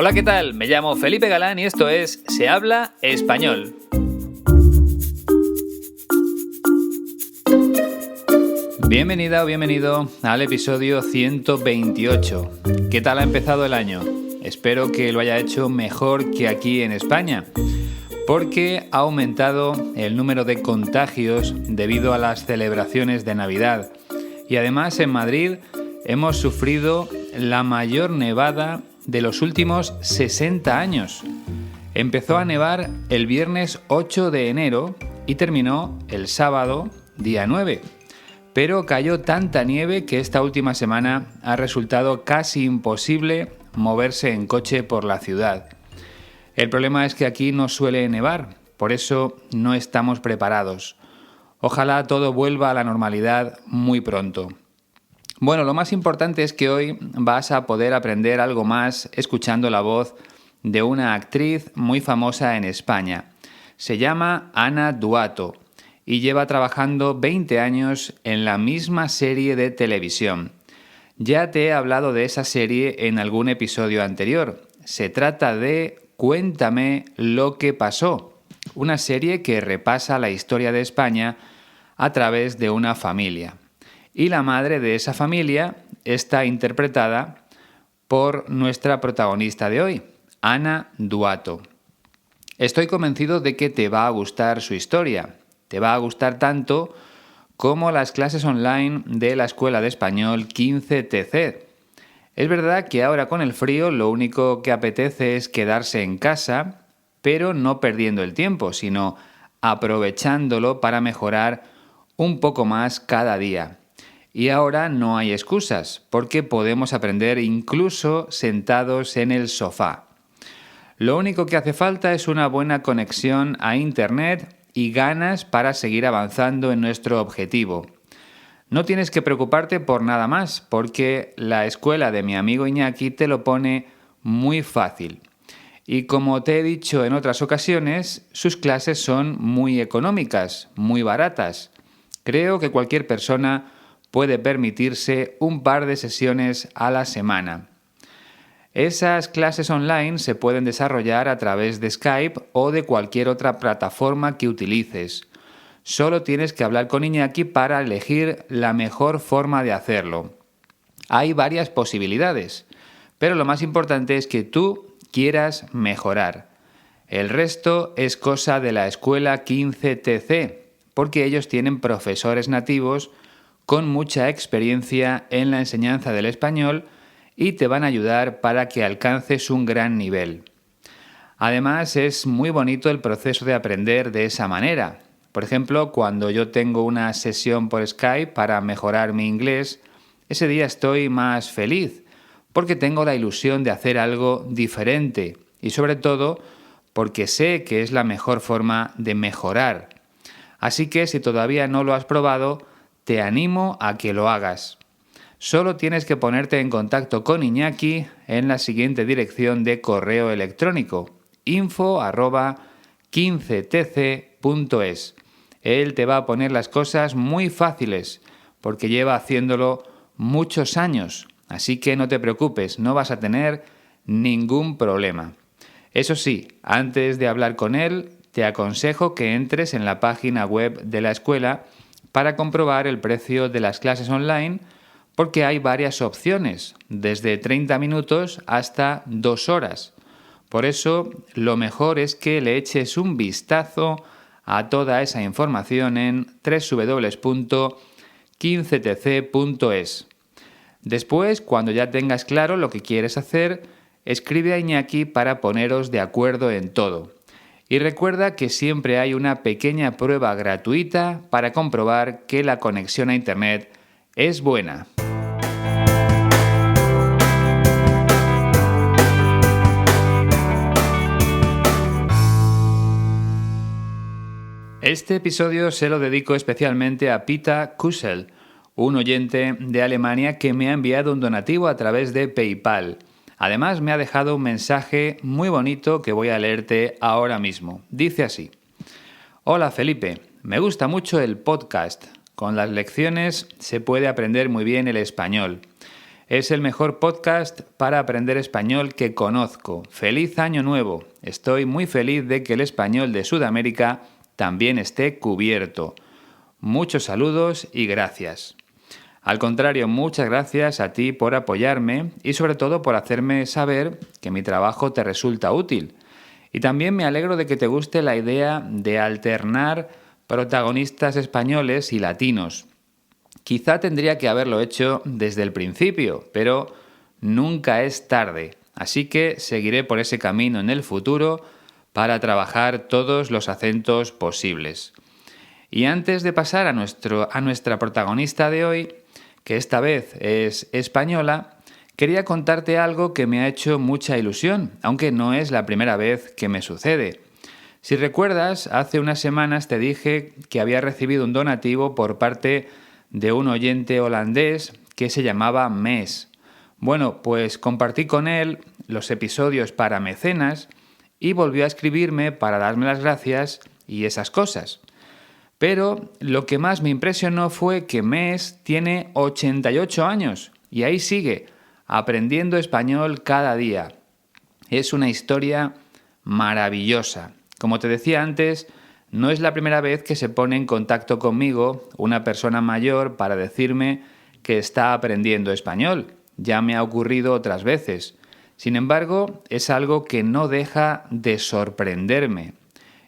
Hola, ¿qué tal? Me llamo Felipe Galán y esto es Se Habla Español. Bienvenida o bienvenido al episodio 128. ¿Qué tal ha empezado el año? Espero que lo haya hecho mejor que aquí en España, porque ha aumentado el número de contagios debido a las celebraciones de Navidad. Y además en Madrid hemos sufrido la mayor nevada de los últimos 60 años. Empezó a nevar el viernes 8 de enero y terminó el sábado, día 9. Pero cayó tanta nieve que esta última semana ha resultado casi imposible moverse en coche por la ciudad. El problema es que aquí no suele nevar, por eso no estamos preparados. Ojalá todo vuelva a la normalidad muy pronto. Bueno, lo más importante es que hoy vas a poder aprender algo más escuchando la voz de una actriz muy famosa en España. Se llama Ana Duato y lleva trabajando 20 años en la misma serie de televisión. Ya te he hablado de esa serie en algún episodio anterior. Se trata de Cuéntame lo que pasó, una serie que repasa la historia de España a través de una familia. Y la madre de esa familia está interpretada por nuestra protagonista de hoy, Ana Duato. Estoy convencido de que te va a gustar su historia. Te va a gustar tanto como las clases online de la Escuela de Español 15TC. Es verdad que ahora con el frío lo único que apetece es quedarse en casa, pero no perdiendo el tiempo, sino aprovechándolo para mejorar un poco más cada día. Y ahora no hay excusas, porque podemos aprender incluso sentados en el sofá. Lo único que hace falta es una buena conexión a Internet y ganas para seguir avanzando en nuestro objetivo. No tienes que preocuparte por nada más, porque la escuela de mi amigo Iñaki te lo pone muy fácil. Y como te he dicho en otras ocasiones, sus clases son muy económicas, muy baratas. Creo que cualquier persona puede permitirse un par de sesiones a la semana. Esas clases online se pueden desarrollar a través de Skype o de cualquier otra plataforma que utilices. Solo tienes que hablar con Iñaki para elegir la mejor forma de hacerlo. Hay varias posibilidades, pero lo más importante es que tú quieras mejorar. El resto es cosa de la escuela 15TC, porque ellos tienen profesores nativos con mucha experiencia en la enseñanza del español y te van a ayudar para que alcances un gran nivel. Además, es muy bonito el proceso de aprender de esa manera. Por ejemplo, cuando yo tengo una sesión por Skype para mejorar mi inglés, ese día estoy más feliz, porque tengo la ilusión de hacer algo diferente y sobre todo porque sé que es la mejor forma de mejorar. Así que si todavía no lo has probado, te animo a que lo hagas. Solo tienes que ponerte en contacto con Iñaki en la siguiente dirección de correo electrónico: info@15tc.es. Él te va a poner las cosas muy fáciles porque lleva haciéndolo muchos años, así que no te preocupes, no vas a tener ningún problema. Eso sí, antes de hablar con él, te aconsejo que entres en la página web de la escuela para comprobar el precio de las clases online, porque hay varias opciones, desde 30 minutos hasta 2 horas. Por eso, lo mejor es que le eches un vistazo a toda esa información en www.15tc.es. Después, cuando ya tengas claro lo que quieres hacer, escribe a Iñaki para poneros de acuerdo en todo. Y recuerda que siempre hay una pequeña prueba gratuita para comprobar que la conexión a Internet es buena. Este episodio se lo dedico especialmente a Pita Kussel, un oyente de Alemania que me ha enviado un donativo a través de PayPal. Además, me ha dejado un mensaje muy bonito que voy a leerte ahora mismo. Dice así: Hola Felipe, me gusta mucho el podcast. Con las lecciones se puede aprender muy bien el español. Es el mejor podcast para aprender español que conozco. ¡Feliz Año Nuevo! Estoy muy feliz de que el español de Sudamérica también esté cubierto. Muchos saludos y gracias. Al contrario, muchas gracias a ti por apoyarme y sobre todo por hacerme saber que mi trabajo te resulta útil. Y también me alegro de que te guste la idea de alternar protagonistas españoles y latinos. Quizá tendría que haberlo hecho desde el principio, pero nunca es tarde. Así que seguiré por ese camino en el futuro para trabajar todos los acentos posibles. Y antes de pasar a nuestra protagonista de hoy, que esta vez es española, quería contarte algo que me ha hecho mucha ilusión, aunque no es la primera vez que me sucede. Si recuerdas, hace unas semanas te dije que había recibido un donativo por parte de un oyente holandés que se llamaba Mes. Bueno, pues compartí con él los episodios para mecenas y volvió a escribirme para darme las gracias y esas cosas. Pero lo que más me impresionó fue que Mes tiene 88 años y ahí sigue, aprendiendo español cada día. Es una historia maravillosa. Como te decía antes, no es la primera vez que se pone en contacto conmigo una persona mayor para decirme que está aprendiendo español. Ya me ha ocurrido otras veces. Sin embargo, es algo que no deja de sorprenderme.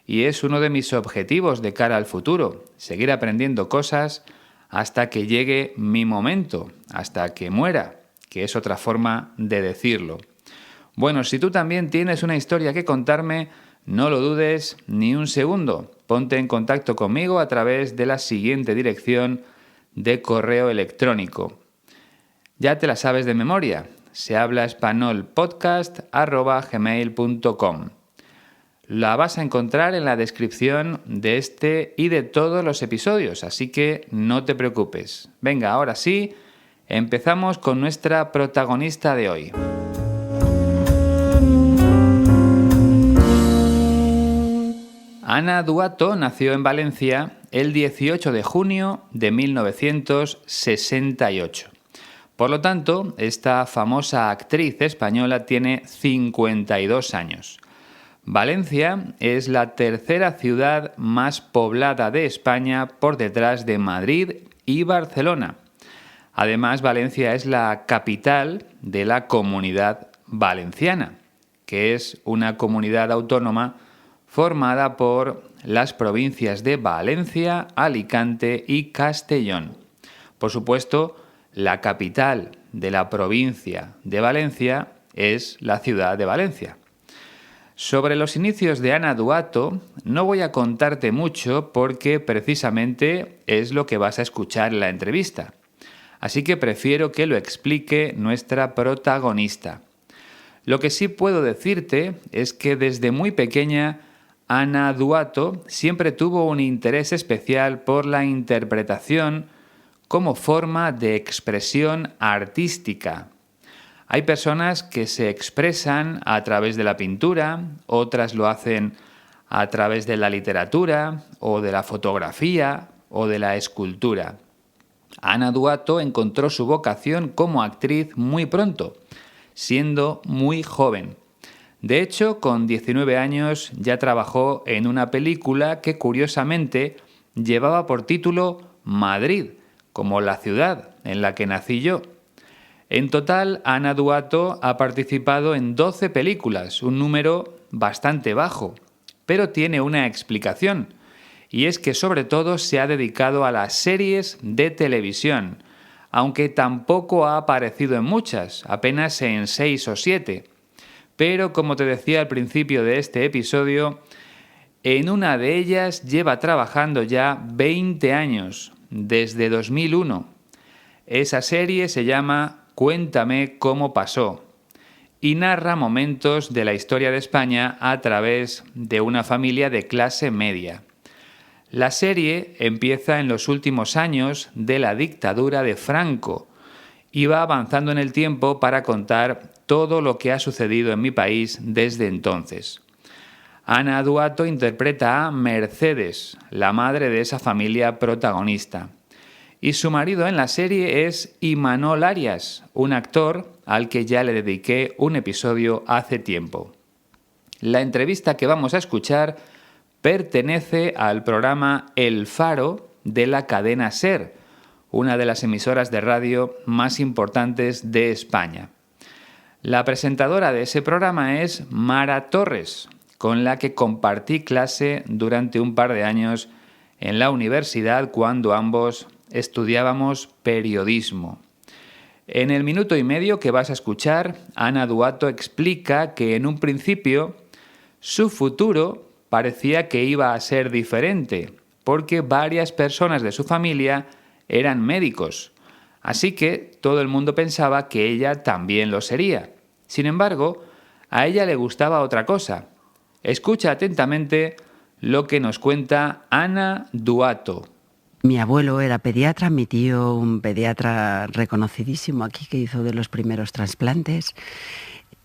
Y es uno de mis objetivos de cara al futuro, seguir aprendiendo cosas hasta que llegue mi momento, hasta que muera, que es otra forma de decirlo. Bueno, si tú también tienes una historia que contarme, no lo dudes ni un segundo. Ponte en contacto conmigo a través de la siguiente dirección de correo electrónico. Ya te la sabes de memoria. sehablaespanolpodcast@gmail.com. La vas a encontrar en la descripción de este y de todos los episodios, así que no te preocupes. Venga, ahora sí, empezamos con nuestra protagonista de hoy. Ana Duato nació en Valencia el 18 de junio de 1968. Por lo tanto, esta famosa actriz española tiene 52 años. Valencia es la tercera ciudad más poblada de España por detrás de Madrid y Barcelona. Además, Valencia es la capital de la Comunidad Valenciana, que es una comunidad autónoma formada por las provincias de Valencia, Alicante y Castellón. Por supuesto, la capital de la provincia de Valencia es la ciudad de Valencia. Sobre los inicios de Ana Duato no voy a contarte mucho porque precisamente es lo que vas a escuchar en la entrevista. Así que prefiero que lo explique nuestra protagonista. Lo que sí puedo decirte es que desde muy pequeña Ana Duato siempre tuvo un interés especial por la interpretación como forma de expresión artística. Hay personas que se expresan a través de la pintura, otras lo hacen a través de la literatura o de la fotografía o de la escultura. Ana Duato encontró su vocación como actriz muy pronto, siendo muy joven. De hecho, con 19 años ya trabajó en una película que curiosamente llevaba por título Madrid, como la ciudad en la que nací yo. En total, Ana Duato ha participado en 12 películas, un número bastante bajo, pero tiene una explicación, y es que sobre todo se ha dedicado a las series de televisión, aunque tampoco ha aparecido en muchas, apenas en 6 o 7. Pero, como te decía al principio de este episodio, en una de ellas lleva trabajando ya 20 años, desde 2001. Esa serie se llama Cuéntame cómo pasó y narra momentos de la historia de España a través de una familia de clase media. La serie empieza en los últimos años de la dictadura de Franco y va avanzando en el tiempo para contar todo lo que ha sucedido en mi país desde entonces. Ana Duato interpreta a Mercedes, la madre de esa familia protagonista. y su marido en la serie es Imanol Arias, un actor al que ya le dediqué un episodio hace tiempo. La entrevista que vamos a escuchar pertenece al programa El Faro de la cadena SER, una de las emisoras de radio más importantes de España. La presentadora de ese programa es Mara Torres, con la que compartí clase durante un par de años en la universidad cuando ambos estudiábamos periodismo. En el minuto y medio que vas a escuchar, Ana Duato explica que en un principio su futuro parecía que iba a ser diferente, porque varias personas de su familia eran médicos, así que todo el mundo pensaba que ella también lo sería. Sin embargo, a ella le gustaba otra cosa. Escucha atentamente lo que nos cuenta Ana Duato. Mi abuelo era pediatra, mi tío un pediatra reconocidísimo aquí que hizo de los primeros trasplantes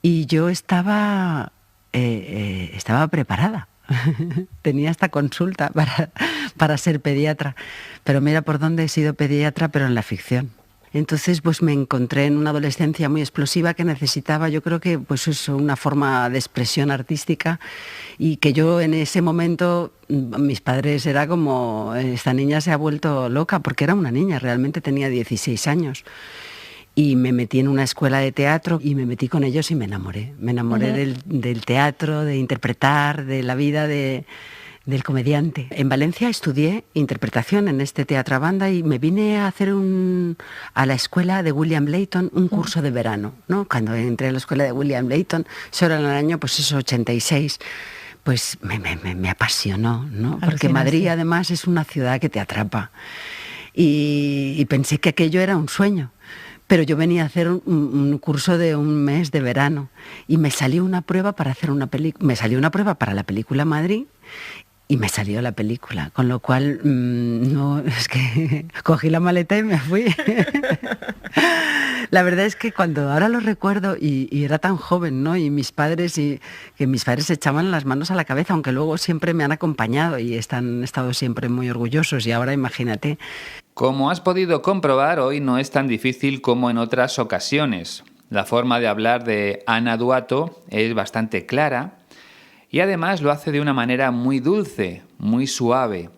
y yo estaba preparada. Tenía esta consulta para ser pediatra, pero mira por dónde he sido pediatra, pero en la ficción. Entonces pues me encontré en una adolescencia muy explosiva que necesitaba, yo creo que pues eso, una forma de expresión artística, y que yo en ese momento, mis padres era como, esta niña se ha vuelto loca, porque era una niña, realmente tenía 16 años. Y me metí en una escuela de teatro y me metí con ellos y me enamoré. Me enamoré del teatro, de interpretar, de la vida del comediante. En Valencia estudié interpretación en este teatro banda y me vine a hacer a la escuela de William Layton un curso de verano, ¿no? Cuando entré a la escuela de William Layton, eso era en el año, pues eso, 86, pues me apasionó, ¿no? Porque Madrid además es una ciudad que te atrapa. Y pensé que aquello era un sueño. Pero yo venía a hacer un curso de un mes de verano y me salió una prueba para hacer una película. Me salió una prueba para la película Madrid y me salió la película, con lo cual no, es que cogí la maleta y me fui. La verdad es que cuando ahora lo recuerdo y era tan joven, ¿no? Y mis padres se echaban las manos a la cabeza, aunque luego siempre me han acompañado y han estado siempre muy orgullosos, y ahora imagínate. Como has podido comprobar, hoy no es tan difícil como en otras ocasiones. La forma de hablar de Ana Duato es bastante clara y además lo hace de una manera muy dulce, muy suave.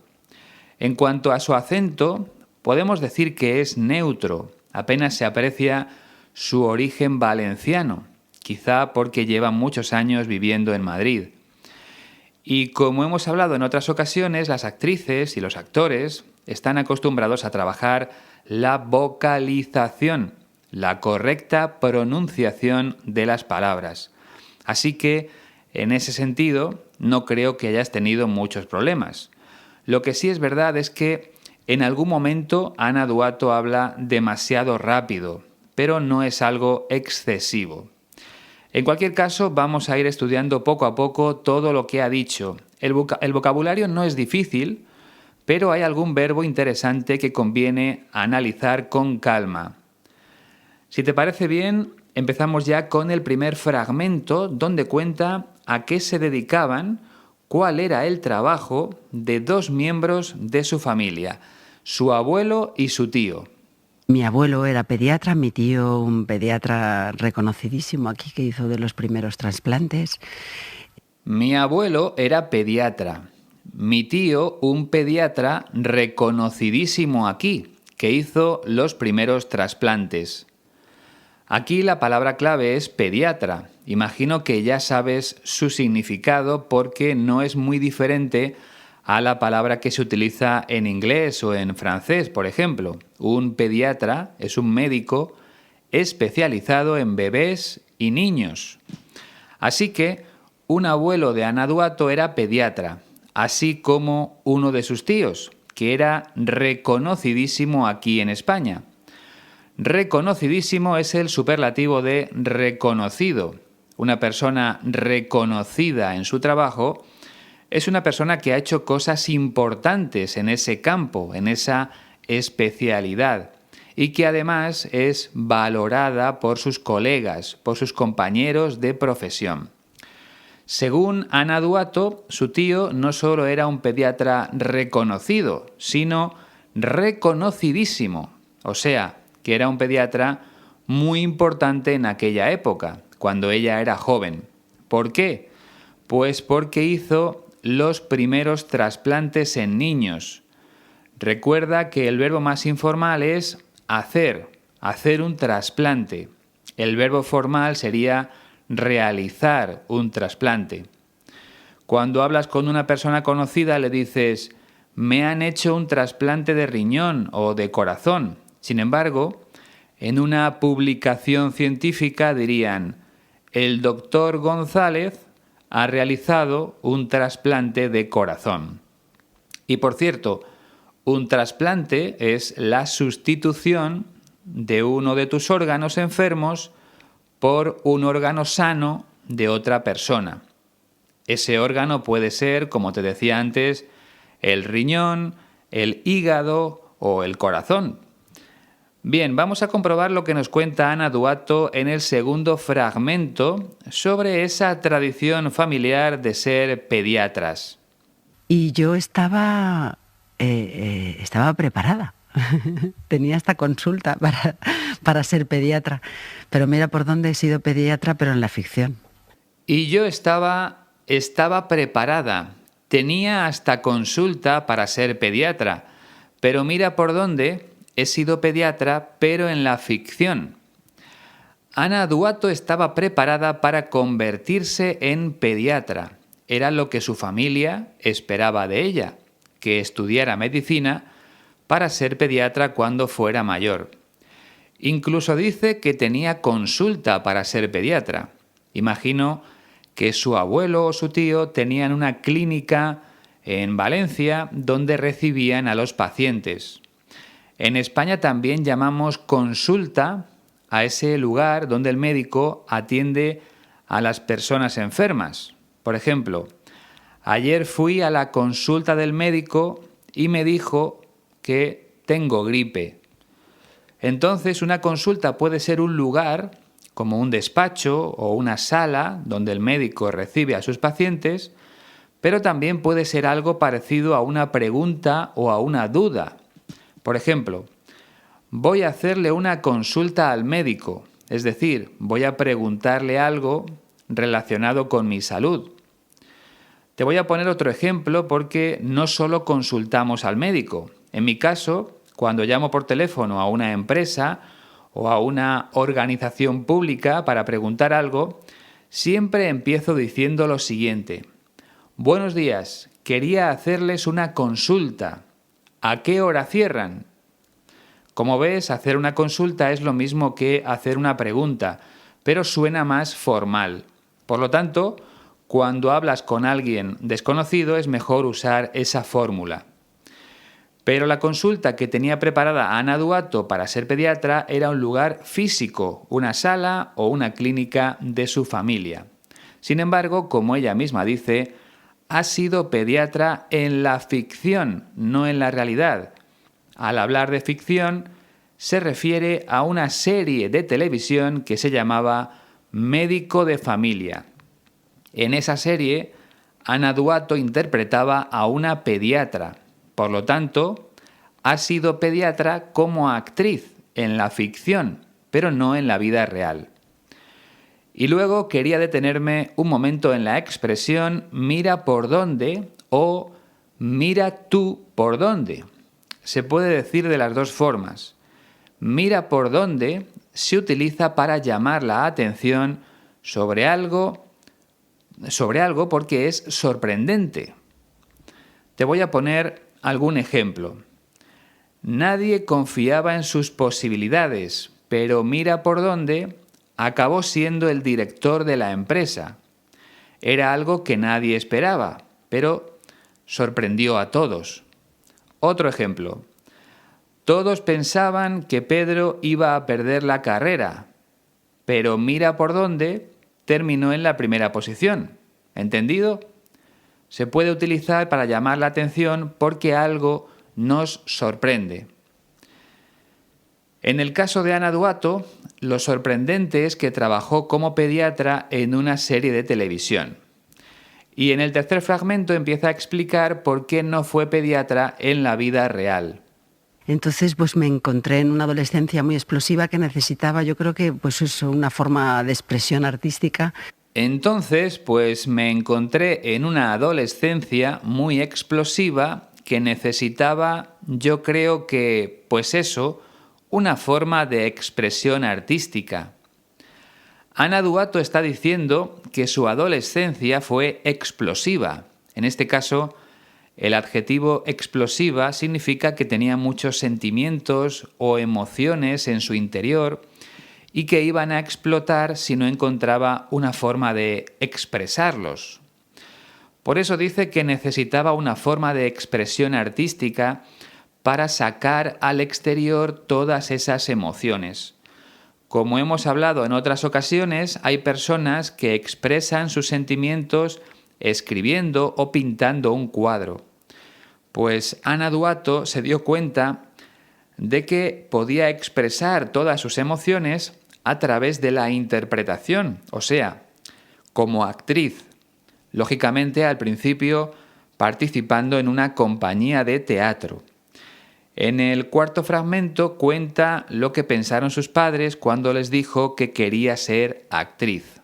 En cuanto a su acento, podemos decir que es neutro, apenas se aprecia su origen valenciano, quizá porque lleva muchos años viviendo en Madrid. Y como hemos hablado en otras ocasiones, las actrices y los actores están acostumbrados a trabajar la vocalización, la correcta pronunciación de las palabras. Así que, en ese sentido, no creo que hayas tenido muchos problemas. Lo que sí es verdad es que en algún momento Ana Duato habla demasiado rápido, pero no es algo excesivo. En cualquier caso, vamos a ir estudiando poco a poco todo lo que ha dicho. El vocabulario no es difícil, pero hay algún verbo interesante que conviene analizar con calma. Si te parece bien, empezamos ya con el primer fragmento donde cuenta a qué se dedicaban, cuál era el trabajo de dos miembros de su familia, su abuelo y su tío. Mi abuelo era pediatra, mi tío un pediatra reconocidísimo aquí que hizo de los primeros trasplantes. Mi abuelo era pediatra. Mi tío, un pediatra reconocidísimo aquí, que hizo los primeros trasplantes. Aquí la palabra clave es pediatra. Imagino que ya sabes su significado porque no es muy diferente a la palabra que se utiliza en inglés o en francés, por ejemplo. Un pediatra es un médico especializado en bebés y niños. Así que un abuelo de Ana Duato era pediatra, así como uno de sus tíos, que era reconocidísimo aquí en España. Reconocidísimo es el superlativo de reconocido. Una persona reconocida en su trabajo es una persona que ha hecho cosas importantes en ese campo, en esa especialidad, y que además es valorada por sus colegas, por sus compañeros de profesión. Según Ana Duato, su tío no solo era un pediatra reconocido, sino reconocidísimo, o sea, que era un pediatra muy importante en aquella época, cuando ella era joven. ¿Por qué? Pues porque hizo los primeros trasplantes en niños. Recuerda que el verbo más informal es hacer un trasplante. El verbo formal sería realizar un trasplante. Cuando hablas con una persona conocida le dices, me han hecho un trasplante de riñón o de corazón. Sin embargo, en una publicación científica dirían, el doctor González ha realizado un trasplante de corazón. Y por cierto, un trasplante es la sustitución de uno de tus órganos enfermos por un órgano sano de otra persona. Ese órgano puede ser, como te decía antes, el riñón, el hígado o el corazón. Bien, vamos a comprobar lo que nos cuenta Ana Duato en el segundo fragmento sobre esa tradición familiar de ser pediatras. Y yo estaba preparada. Tenía esta consulta para ser pediatra. Pero mira por dónde he sido pediatra, pero en la ficción. Y yo estaba preparada. Tenía hasta consulta para ser pediatra. Pero mira por dónde he sido pediatra, pero en la ficción. Ana Duato estaba preparada para convertirse en pediatra. Era lo que su familia esperaba de ella, que estudiara medicina para ser pediatra cuando fuera mayor. Incluso dice que tenía consulta para ser pediatra. Imagino que su abuelo o su tío tenían una clínica en Valencia donde recibían a los pacientes. En España también llamamos consulta a ese lugar donde el médico atiende a las personas enfermas. Por ejemplo, ayer fui a la consulta del médico y me dijo que tengo gripe. Entonces, una consulta puede ser un lugar, como un despacho o una sala donde el médico recibe a sus pacientes, pero también puede ser algo parecido a una pregunta o a una duda. Por ejemplo, voy a hacerle una consulta al médico, es decir, voy a preguntarle algo relacionado con mi salud. Te voy a poner otro ejemplo porque no solo consultamos al médico. En mi caso, cuando llamo por teléfono a una empresa o a una organización pública para preguntar algo, siempre empiezo diciendo lo siguiente. Buenos días, quería hacerles una consulta. ¿A qué hora cierran? Como ves, hacer una consulta es lo mismo que hacer una pregunta, pero suena más formal. Por lo tanto, cuando hablas con alguien desconocido es mejor usar esa fórmula. Pero la consulta que tenía preparada Ana Duato para ser pediatra era un lugar físico, una sala o una clínica de su familia. Sin embargo, como ella misma dice, ha sido pediatra en la ficción, no en la realidad. Al hablar de ficción, se refiere a una serie de televisión que se llamaba Médico de Familia. En esa serie, Ana Duato interpretaba a una pediatra. Por lo tanto, ha sido pediatra como actriz en la ficción, pero no en la vida real. Y luego quería detenerme un momento en la expresión mira por dónde o mira tú por dónde. Se puede decir de las dos formas. Mira por dónde se utiliza para llamar la atención sobre algo porque es sorprendente. Te voy a poner algún ejemplo. Nadie confiaba en sus posibilidades, pero mira por dónde acabó siendo el director de la empresa. Era algo que nadie esperaba, pero sorprendió a todos. Otro ejemplo. Todos pensaban que Pedro iba a perder la carrera, pero mira por dónde terminó en la primera posición. ¿Entendido? Se puede utilizar para llamar la atención porque algo nos sorprende. En el caso de Ana Duato, lo sorprendente es que trabajó como pediatra en una serie de televisión. Y en el tercer fragmento empieza a explicar por qué no fue pediatra en la vida real. Entonces, pues me encontré en una adolescencia muy explosiva que necesitaba, yo creo que, pues eso, una forma de expresión artística. Entonces, pues me encontré en una adolescencia muy explosiva que necesitaba, yo creo que, pues eso, una forma de expresión artística. Ana Duato está diciendo que su adolescencia fue explosiva. En este caso, el adjetivo explosiva significa que tenía muchos sentimientos o emociones en su interior y que iban a explotar si no encontraba una forma de expresarlos. Por eso dice que necesitaba una forma de expresión artística para sacar al exterior todas esas emociones. Como hemos hablado en otras ocasiones, hay personas que expresan sus sentimientos escribiendo o pintando un cuadro. Pues Ana Duato se dio cuenta de que podía expresar todas sus emociones a través de la interpretación, o sea, como actriz. Lógicamente, al principio, participando en una compañía de teatro. En el cuarto fragmento cuenta lo que pensaron sus padres cuando les dijo que quería ser actriz.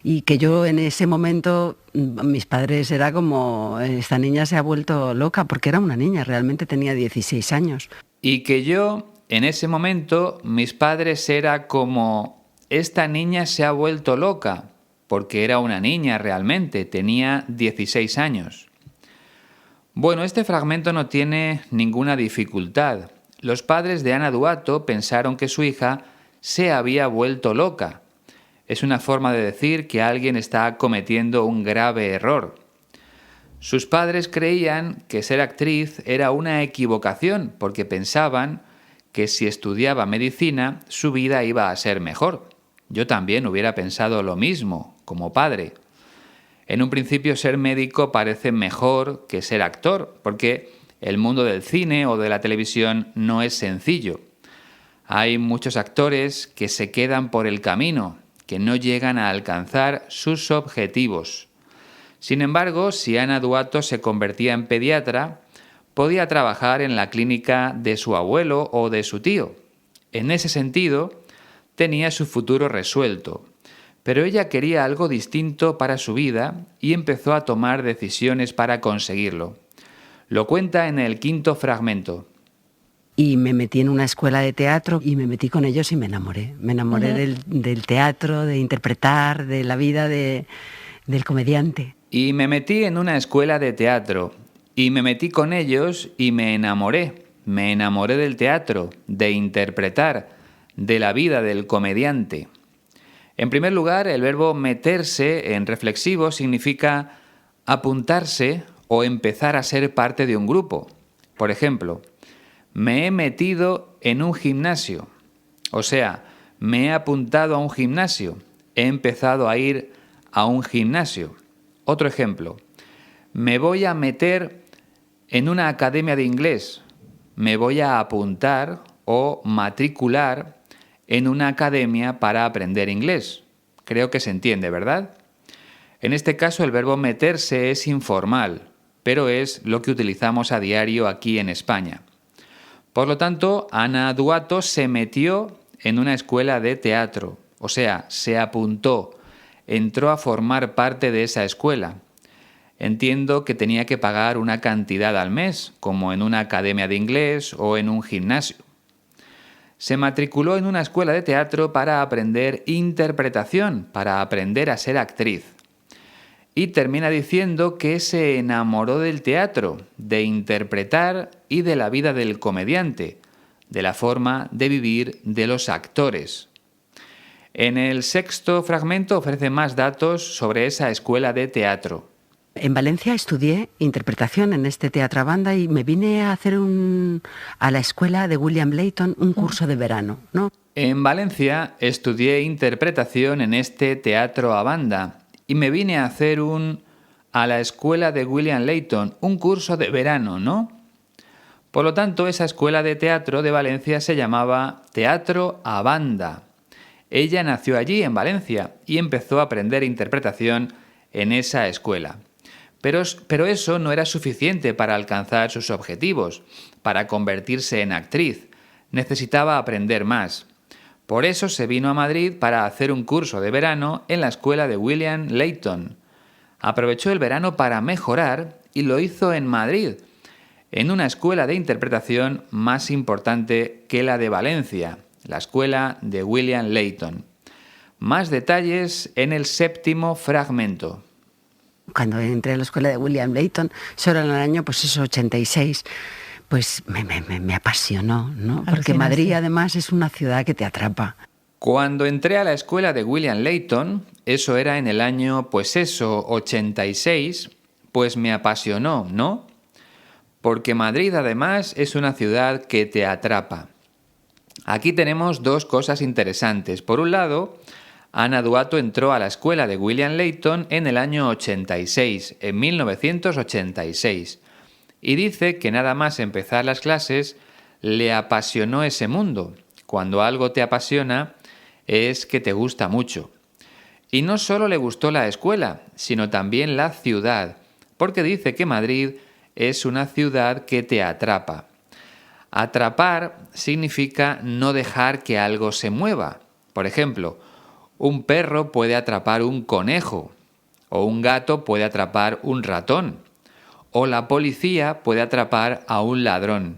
Y que yo en ese momento, mis padres era como, esta niña se ha vuelto loca, porque era una niña, realmente tenía 16 años. Y que yo, en ese momento, mis padres era como, esta niña se ha vuelto loca, porque era una niña realmente, tenía 16 años. Bueno, este fragmento no tiene ninguna dificultad. Los padres de Ana Duato pensaron que su hija se había vuelto loca. Es una forma de decir que alguien está cometiendo un grave error. Sus padres creían que ser actriz era una equivocación porque pensaban que si estudiaba medicina su vida iba a ser mejor. Yo también hubiera pensado lo mismo como padre. En un principio ser médico parece mejor que ser actor porque el mundo del cine o de la televisión no es sencillo. Hay muchos actores que se quedan por el camino, que no llegan a alcanzar sus objetivos. Sin embargo, si Ana Duato se convertía en pediatra, podía trabajar en la clínica de su abuelo o de su tío. En ese sentido, tenía su futuro resuelto. Pero ella quería algo distinto para su vida y empezó a tomar decisiones para conseguirlo. Lo cuenta en el quinto fragmento. Y me metí en una escuela de teatro y me metí con ellos y me enamoré. Me enamoré del teatro, de interpretar, de la vida del comediante. Y me metí en una escuela de teatro y me metí con ellos y me enamoré. Me enamoré del teatro, de interpretar, de la vida del comediante. En primer lugar, el verbo meterse en reflexivo significa apuntarse o empezar a ser parte de un grupo. Por ejemplo, me he metido en un gimnasio. O sea, me he apuntado a un gimnasio. He empezado a ir a un gimnasio. Otro ejemplo, me voy a meter en una academia de inglés. Me voy a apuntar o matricular en una academia para aprender inglés. Creo que se entiende, ¿verdad? En este caso el verbo meterse es informal, pero es lo que utilizamos a diario aquí en España. Por lo tanto, Ana Duato se metió en una escuela de teatro, o sea, se apuntó, entró a formar parte de esa escuela. Entiendo que tenía que pagar una cantidad al mes, como en una academia de inglés o en un gimnasio. Se matriculó en una escuela de teatro para aprender interpretación, para aprender a ser actriz. Y termina diciendo que se enamoró del teatro, de interpretar y de la vida del comediante, de la forma de vivir de los actores. En el sexto fragmento ofrece más datos sobre esa escuela de teatro. En Valencia estudié interpretación en este Teatro Abanda y me vine a hacer a la escuela de William Layton un curso de verano, ¿no? En Valencia estudié interpretación en este Teatro Abanda y me vine a hacer a la escuela de William Layton, un curso de verano, ¿no? Por lo tanto, esa escuela de teatro de Valencia se llamaba Teatro Abanda. Ella nació allí, en Valencia, y empezó a aprender interpretación en esa escuela. Pero eso no era suficiente para alcanzar sus objetivos, para convertirse en actriz. Necesitaba aprender más. Por eso se vino a Madrid para hacer un curso de verano en la escuela de William Layton. Aprovechó el verano para mejorar y lo hizo en Madrid, en una escuela de interpretación más importante que la de Valencia, la escuela de William Layton. Más detalles en el 7º fragmento. Cuando entré a la escuela de William Layton, eso era en el año 86, pues me apasionó, ¿no? Porque Madrid además es una ciudad que te atrapa. Cuando entré a la escuela de William Layton, eso era en el año 86, pues me apasionó, ¿no? Porque Madrid además es una ciudad que te atrapa. Aquí tenemos dos cosas interesantes. Por un lado, Ana Duato entró a la escuela de William Layton en el año 86, en 1986, y dice que nada más empezar las clases le apasionó ese mundo. Cuando algo te apasiona es que te gusta mucho. Y no solo le gustó la escuela, sino también la ciudad, porque dice que Madrid es una ciudad que te atrapa. Atrapar significa no dejar que algo se mueva. Por ejemplo, un perro puede atrapar un conejo, o un gato puede atrapar un ratón, o la policía puede atrapar a un ladrón.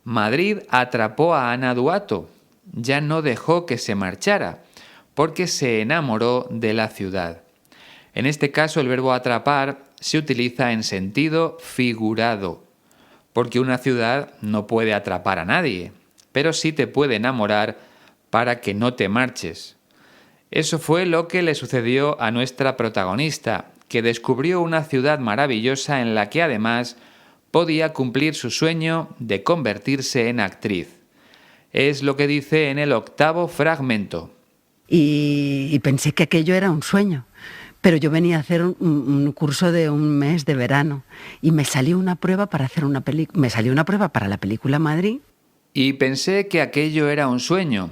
Madrid atrapó a Ana Duato, ya no dejó que se marchara, porque se enamoró de la ciudad. En este caso, el verbo atrapar se utiliza en sentido figurado, porque una ciudad no puede atrapar a nadie, pero sí te puede enamorar para que no te marches. Eso fue lo que le sucedió a nuestra protagonista, que descubrió una ciudad maravillosa en la que además podía cumplir su sueño de convertirse en actriz. Es lo que dice en el 8º fragmento. Y pensé que aquello era un sueño, pero yo venía a hacer un curso de un mes de verano y me salió una prueba para hacer me salió una prueba para la película Madrid. Y pensé que aquello era un sueño,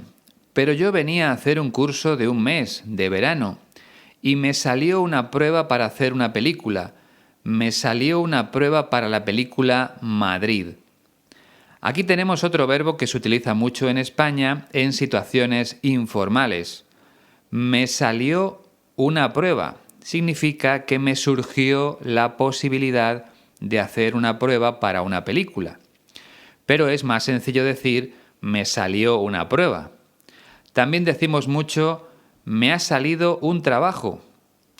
pero yo venía a hacer un curso de un mes de verano y me salió una prueba para hacer una película. Me salió una prueba para la película Madrid. Aquí tenemos otro verbo que se utiliza mucho en España en situaciones informales. Me salió una prueba. Significa que me surgió la posibilidad de hacer una prueba para una película. Pero es más sencillo decir me salió una prueba. También decimos mucho me ha salido un trabajo.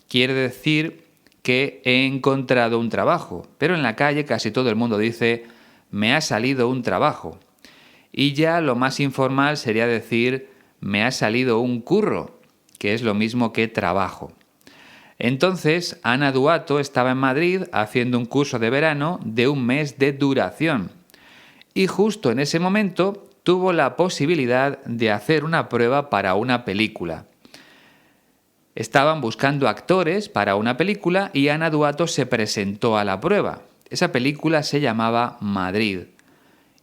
Quiere decir que he encontrado un trabajo, pero en la calle casi todo el mundo dice me ha salido un trabajo. Y ya lo más informal sería decir me ha salido un curro, que es lo mismo que trabajo. Entonces, Ana Duato estaba en Madrid haciendo un curso de verano de un mes de duración. Y justo en ese momento tuvo la posibilidad de hacer una prueba para una película. Estaban buscando actores para una película y Ana Duato se presentó a la prueba. Esa película se llamaba Madrid,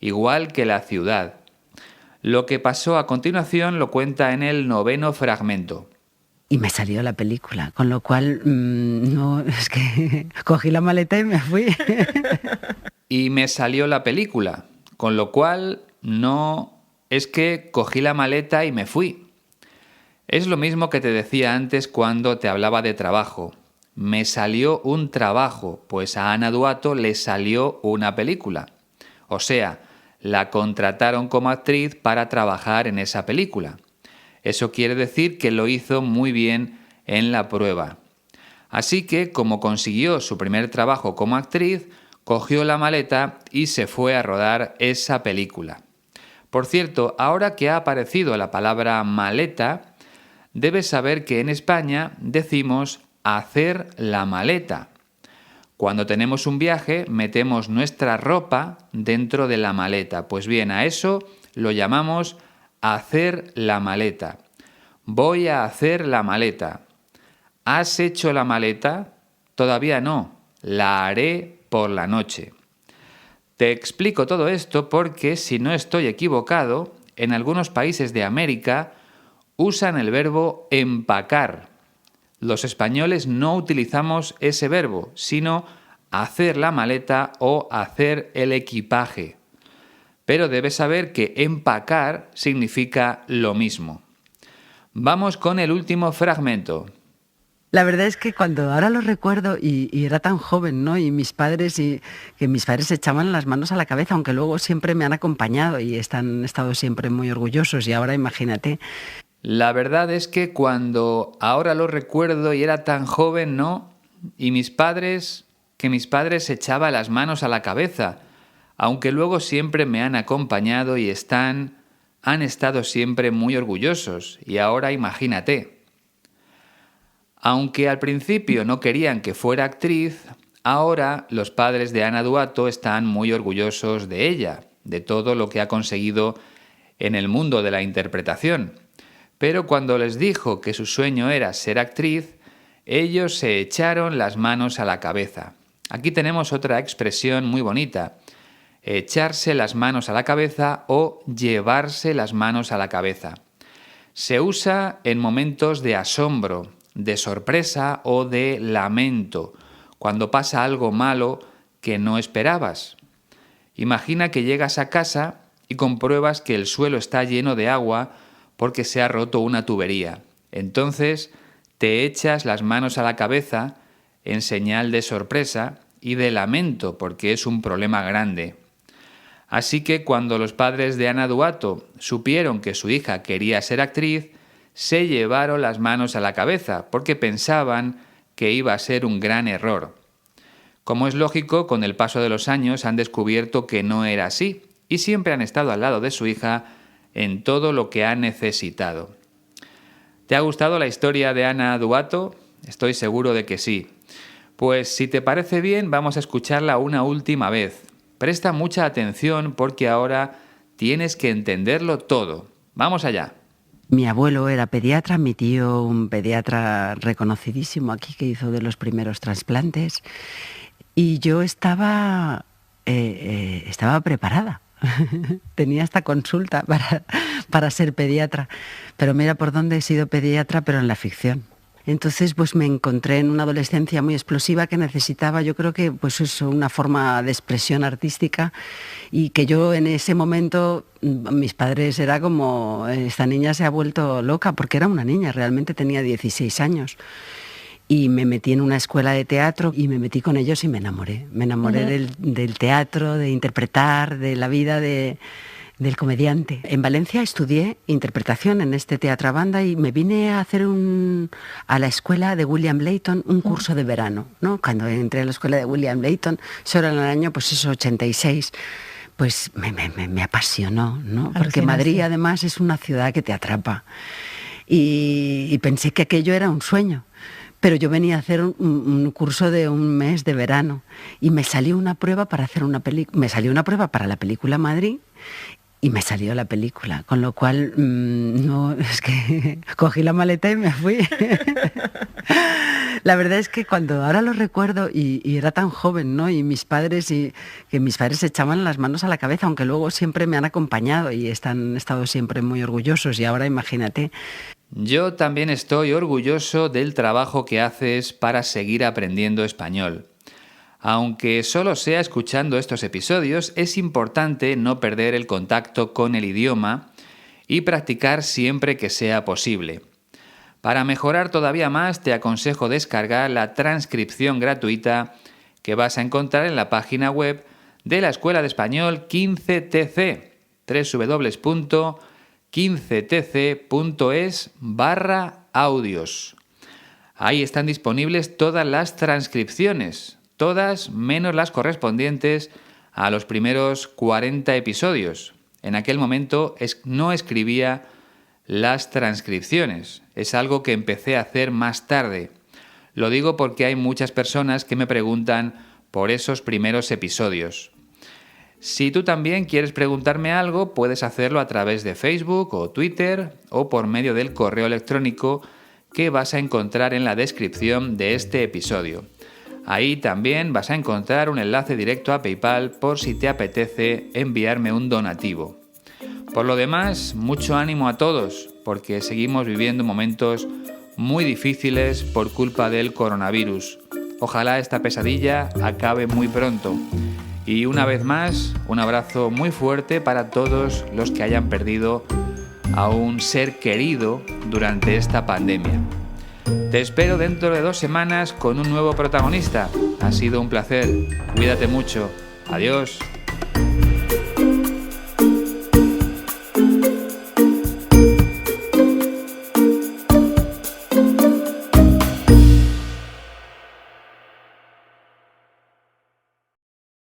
igual que la ciudad. Lo que pasó a continuación lo cuenta en el 9º fragmento. Y me salió la película, con lo cual, no, es que cogí la maleta y me fui. Y me salió la película, con lo cual, no, es que cogí la maleta y me fui. Es lo mismo que te decía antes cuando te hablaba de trabajo. Me salió un trabajo, pues a Ana Duato le salió una película. O sea, la contrataron como actriz para trabajar en esa película. Eso quiere decir que lo hizo muy bien en la prueba. Así que, como consiguió su primer trabajo como actriz, cogió la maleta y se fue a rodar esa película. Por cierto, ahora que ha aparecido la palabra maleta, debes saber que en España decimos hacer la maleta. Cuando tenemos un viaje, metemos nuestra ropa dentro de la maleta. Pues bien, a eso lo llamamos hacer la maleta. Voy a hacer la maleta. ¿Has hecho la maleta? Todavía no. La haré por la noche. Te explico todo esto porque, si no estoy equivocado, en algunos países de América usan el verbo empacar. los españoles no utilizamos ese verbo, sino hacer la maleta o hacer el equipaje. Pero debes saber que empacar significa lo mismo. Vamos con el último fragmento. La verdad es que cuando ahora lo recuerdo y era tan joven, ¿no? Y mis padres echaban las manos a la cabeza, aunque luego siempre me han acompañado y han estado siempre muy orgullosos. Y ahora imagínate. La verdad es que cuando ahora lo recuerdo y era tan joven, ¿no? Y mis padres echaban las manos a la cabeza, aunque luego siempre me han acompañado y han estado siempre muy orgullosos. Y ahora imagínate. Aunque al principio no querían que fuera actriz, ahora los padres de Ana Duato están muy orgullosos de ella, de todo lo que ha conseguido en el mundo de la interpretación. Pero cuando les dijo que su sueño era ser actriz, ellos se echaron las manos a la cabeza. Aquí tenemos otra expresión muy bonita: echarse las manos a la cabeza o llevarse las manos a la cabeza. Se usa en momentos de asombro, de sorpresa o de lamento, cuando pasa algo malo que no esperabas. Imagina que llegas a casa y compruebas que el suelo está lleno de agua porque se ha roto una tubería. Entonces te echas las manos a la cabeza en señal de sorpresa y de lamento porque es un problema grande. Así que cuando los padres de Ana Duato supieron que su hija quería ser actriz, se llevaron las manos a la cabeza porque pensaban que iba a ser un gran error. Como es lógico, con el paso de los años han descubierto que no era así y siempre han estado al lado de su hija en todo lo que ha necesitado. ¿Te ha gustado la historia de Ana Duato? Estoy seguro de que sí. Pues si te parece bien, vamos a escucharla una última vez. Presta mucha atención porque ahora tienes que entenderlo todo. ¡Vamos allá! Mi abuelo era pediatra, mi tío un pediatra reconocidísimo aquí que hizo de los primeros trasplantes y yo estaba preparada. Tenía esta consulta para ser pediatra, pero mira por dónde he sido pediatra, pero en la ficción. Entonces pues me encontré en una adolescencia muy explosiva que necesitaba, yo creo que pues eso, una forma de expresión artística, y que yo en ese momento, mis padres era como, esta niña se ha vuelto loca, porque era una niña, realmente tenía 16 años. Y me metí en una escuela de teatro y me metí con ellos y me enamoré. Me enamoré del teatro, de interpretar, de la vida del comediante. En Valencia estudié interpretación en este teatro banda y me vine a hacer a la escuela de William Layton un curso de verano, ¿no? Cuando entré a la escuela de William Layton, eso era en el año, pues eso, 86, pues me apasionó, ¿no? Porque Madrid además es una ciudad que te atrapa. Y pensé que aquello era un sueño. Pero yo venía a hacer un curso de un mes de verano y me salió una prueba para hacer una película. Me salió una prueba para la película Madrid y me salió la película, con lo cual no, es que cogí la maleta y me fui. La verdad es que cuando ahora lo recuerdo y era tan joven, ¿no? Y mis padres echaban las manos a la cabeza, aunque luego siempre me han acompañado y han estado siempre muy orgullosos. Y ahora imagínate. Yo también estoy orgulloso del trabajo que haces para seguir aprendiendo español. Aunque solo sea escuchando estos episodios, es importante no perder el contacto con el idioma y practicar siempre que sea posible. Para mejorar todavía más, te aconsejo descargar la transcripción gratuita que vas a encontrar en la página web de la Escuela de Español 15TC, www.15tc.es/audios. Ahí están disponibles todas las transcripciones, todas menos las correspondientes a los primeros 40 episodios. En aquel momento no escribía las transcripciones, es algo que empecé a hacer más tarde. Lo digo porque hay muchas personas que me preguntan por esos primeros episodios. Si tú también quieres preguntarme algo, puedes hacerlo a través de Facebook o Twitter o por medio del correo electrónico que vas a encontrar en la descripción de este episodio. Ahí también vas a encontrar un enlace directo a PayPal por si te apetece enviarme un donativo. Por lo demás, mucho ánimo a todos, porque seguimos viviendo momentos muy difíciles por culpa del coronavirus. Ojalá esta pesadilla acabe muy pronto. Y una vez más, un abrazo muy fuerte para todos los que hayan perdido a un ser querido durante esta pandemia. Te espero dentro de 2 semanas con un nuevo protagonista. Ha sido un placer. Cuídate mucho. Adiós.